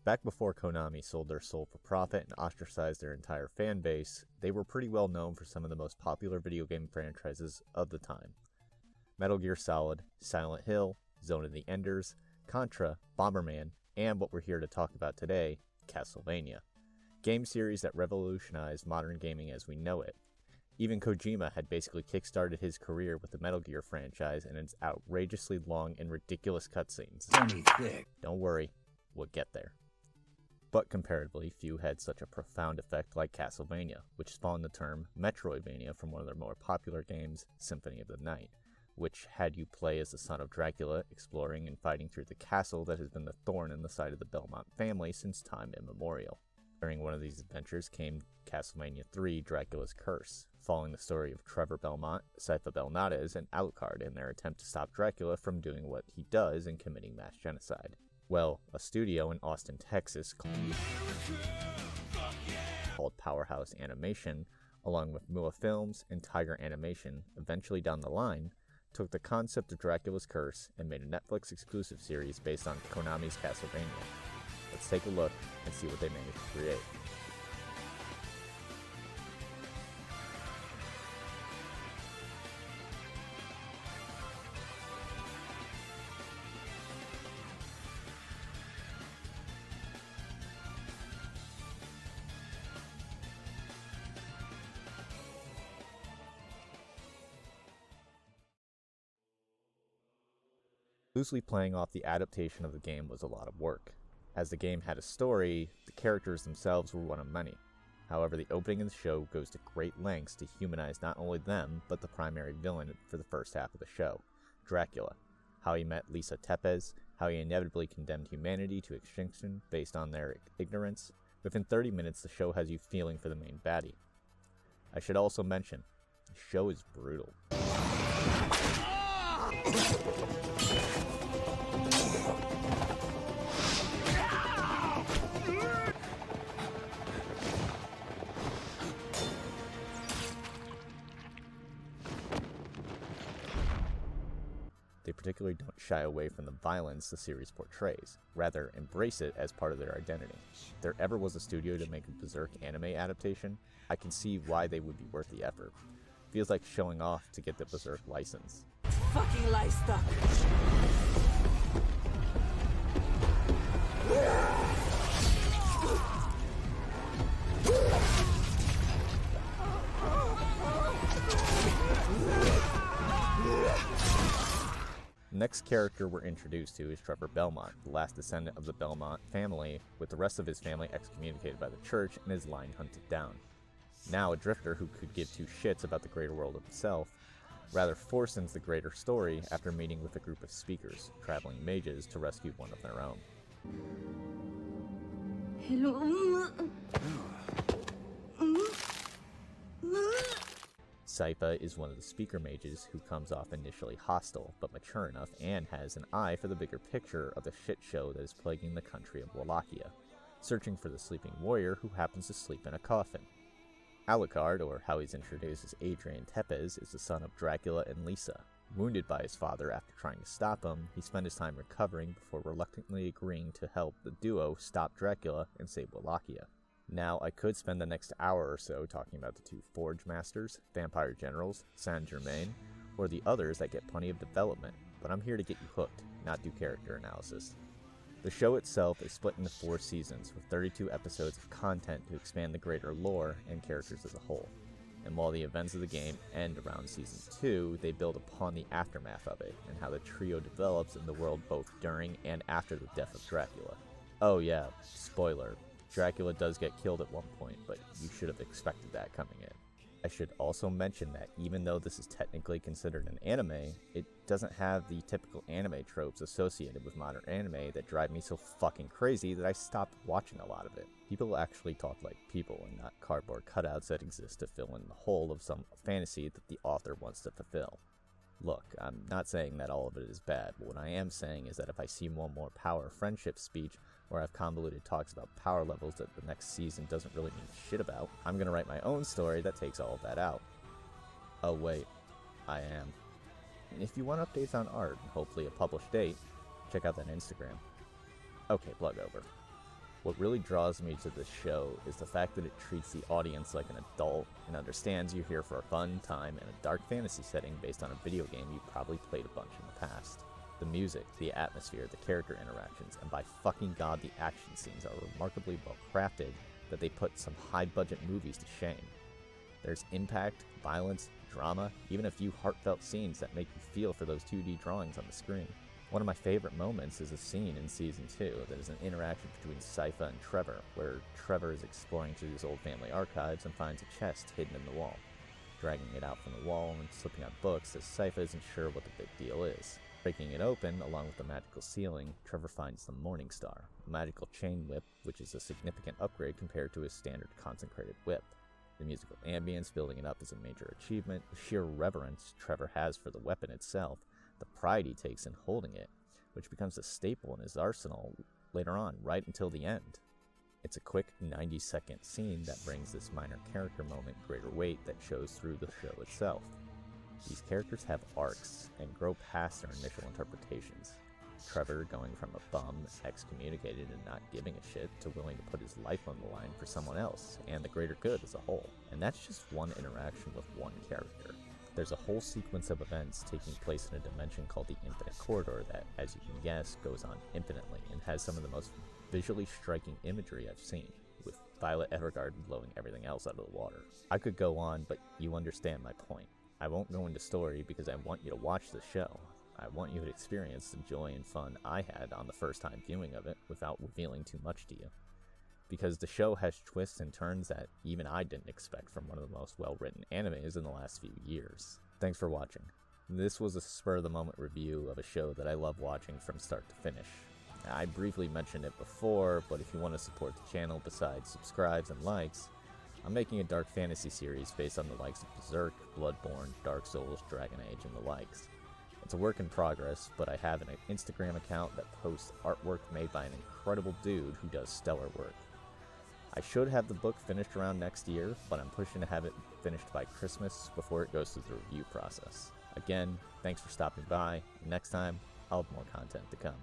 Back before Konami sold their soul for profit and ostracized their entire fan base, they were pretty well known for some of the most popular video game franchises of the time. Metal Gear Solid, Silent Hill, Zone of the Enders, Contra, Bomberman, and what we're here to talk about today, Castlevania. Game series that revolutionized modern gaming as we know it. Even Kojima had basically kickstarted his career with the Metal Gear franchise and its outrageously long and ridiculous cutscenes. Don't worry, we'll get there. But comparatively, few had such a profound effect like Castlevania, which spawned the term Metroidvania from one of their more popular games, Symphony of the Night, which had you play as the son of Dracula, exploring and fighting through the castle that has been the thorn in the side of the Belmont family since time immemorial. During one of these adventures came Castlevania III, Dracula's Curse, following the story of Trevor Belmont, Sypha Belnades, and Alucard in their attempt to stop Dracula from doing what he does and committing mass genocide. Well, a studio in Austin, Texas called Powerhouse Animation, along with Mua Films and Tiger Animation, eventually down the line, took the concept of Dracula's Curse and made a Netflix exclusive series based on Konami's Castlevania. Let's take a look and see what they managed to create. Loosely playing off the adaptation of the game was a lot of work. As the game had a story, the characters themselves were one of many. However, the opening of the show goes to great lengths to humanize not only them, but the primary villain for the first half of the show, Dracula. How he met Lisa Tepes, how he inevitably condemned humanity to extinction based on their ignorance. Within 30 minutes, the show has you feeling for the main baddie. I should also mention, the show is brutal. They particularly don't shy away from the violence the series portrays, rather embrace it as part of their identity. If there ever was a studio to make a Berserk anime adaptation, I can see why they would be worth the effort. Feels like showing off to get the Berserk license. Fucking livestock! Next character we're introduced to is Trevor Belmont, the last descendant of the Belmont family, with the rest of his family excommunicated by the church and his line hunted down. Now a drifter who could give two shits about the greater world himself, rather forces the greater story after meeting with a group of speakers, traveling mages, to rescue one of their own. Sypha is one of the speaker mages who comes off initially hostile, but mature enough and has an eye for the bigger picture of the shit show that is plaguing the country of Wallachia, searching for the sleeping warrior who happens to sleep in a coffin. Alucard, or how he's introduced as Adrian Tepes, is the son of Dracula and Lisa. Wounded by his father after trying to stop him, he spent his time recovering before reluctantly agreeing to help the duo stop Dracula and save Wallachia. Now, I could spend the next hour or so talking about the two Forge Masters, Vampire Generals, Saint Germain, or the others that get plenty of development, but I'm here to get you hooked, not do character analysis. The show itself is split into 4 seasons, with 32 episodes of content to expand the greater lore and characters as a whole. And while the events of the game end around Season 2, they build upon the aftermath of it, and how the trio develops in the world both during and after the death of Dracula. Oh yeah, spoiler, Dracula does get killed at one point, but you should have expected that coming in. I should also mention that even though this is technically considered an anime, it doesn't have the typical anime tropes associated with modern anime that drive me so fucking crazy that I stopped watching a lot of it. People actually talk like people and not cardboard cutouts that exist to fill in the hole of some fantasy that the author wants to fulfill. Look, I'm not saying that all of it is bad, but what I am saying is that if I see one more power friendship speech or have convoluted talks about power levels that the next season doesn't really mean shit about, I'm gonna write my own story that takes all of that out. Oh wait, I am. And if you want updates on art and hopefully a published date, check out that Instagram. Okay, plug over. What really draws me to this show is the fact that it treats the audience like an adult and understands you're here for a fun time in a dark fantasy setting based on a video game you probably played a bunch in the past. The music, the atmosphere, the character interactions, and by fucking god the action scenes are remarkably well crafted that they put some high budget movies to shame. There's impact, violence, drama, even a few heartfelt scenes that make you feel for those 2D drawings on the screen. One of my favorite moments is a scene in Season 2 that is an interaction between Sypha and Trevor, where Trevor is exploring through his old family archives and finds a chest hidden in the wall. Dragging it out from the wall and slipping on books as Sypha isn't sure what the big deal is. Breaking it open, along with the magical ceiling, Trevor finds the Morning Star, a magical chain whip, which is a significant upgrade compared to his standard consecrated whip. The musical ambience building it up is a major achievement, the sheer reverence Trevor has for the weapon itself, the pride he takes in holding it, which becomes a staple in his arsenal later on, right until the end. It's a quick 90-second scene that brings this minor character moment greater weight that shows through the show itself. These characters have arcs and grow past their initial interpretations. Trevor going from a bum, excommunicated and not giving a shit, to willing to put his life on the line for someone else and the greater good as a whole. And that's just one interaction with one character. There's a whole sequence of events taking place in a dimension called the Infinite Corridor that, as you can guess, goes on infinitely and has some of the most visually striking imagery I've seen, with Violet Evergarden blowing everything else out of the water. I could go on, but you understand my point. I won't go into story because I want you to watch the show. I want you to experience the joy and fun I had on the first time viewing of it without revealing too much to you. Because the show has twists and turns that even I didn't expect from one of the most well-written animes in the last few years. Thanks for watching. This was a spur-of-the-moment review of a show that I love watching from start to finish. I briefly mentioned it before, but if you want to support the channel besides subscribes and likes, I'm making a dark fantasy series based on the likes of Berserk, Bloodborne, Dark Souls, Dragon Age, and the likes. It's a work in progress, but I have an Instagram account that posts artwork made by an incredible dude who does stellar work. I should have the book finished around next year, but I'm pushing to have it finished by Christmas before it goes through the review process. Again, thanks for stopping by. Next time, I'll have more content to come.